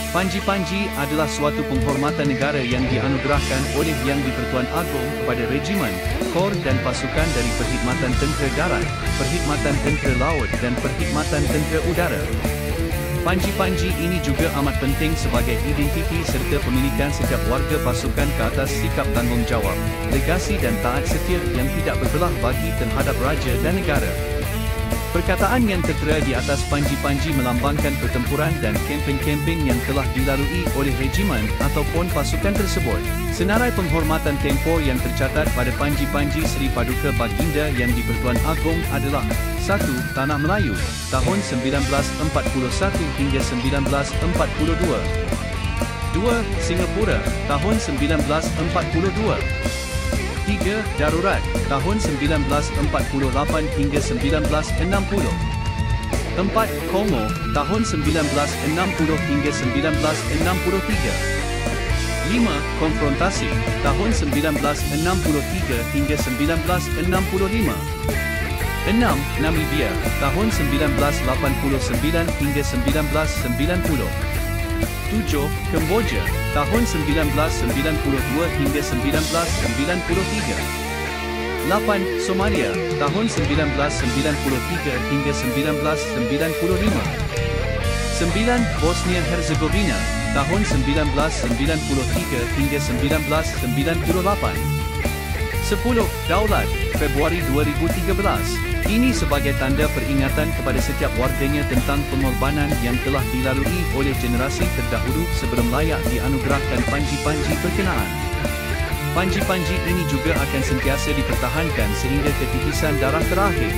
Panji-panji adalah suatu penghormatan negara yang dianugerahkan oleh Yang di-Pertuan Agong kepada regimen, kor dan pasukan dari Perkhidmatan Tentera Darat, Perkhidmatan Tentera Laut dan Perkhidmatan Tentera Udara. Panji-panji ini juga amat penting sebagai identiti serta pemilikan setiap warga pasukan ke atas sikap tanggungjawab, legasi dan taat setia yang tidak berbelah bagi terhadap raja dan negara. Perkataan yang tertera di atas panji-panji melambangkan pertempuran dan kempen-kempen yang telah dilalui oleh regimen ataupun pasukan tersebut. Senarai penghormatan tempur yang tercatat pada panji-panji Seri Paduka Baginda Yang di-Pertuan Agong adalah 1. Tanah Melayu, tahun 1941 hingga 1942. 2. Singapura, tahun 1942. 3. Darurat, tahun 1948 hingga 1960. 4. Kongo, tahun 1960 hingga 1963. 5. Konfrontasi, tahun 1963 hingga 1965. 6. Namibia, tahun 1989 hingga 1990. 7. Kemboja, tahun 1992 hingga 1993. 8. Somalia, tahun 1993 hingga 1995. 9. Bosnia Herzegovina, tahun 1993 hingga 1998. 10. Daulat, Februari 2013. Ini sebagai tanda peringatan kepada setiap warganya tentang pengorbanan yang telah dilalui oleh generasi terdahulu sebelum layak dianugerahkan panji-panji berkenaan. Panji-panji ini juga akan sentiasa dipertahankan sehingga ketitisan darah terakhir.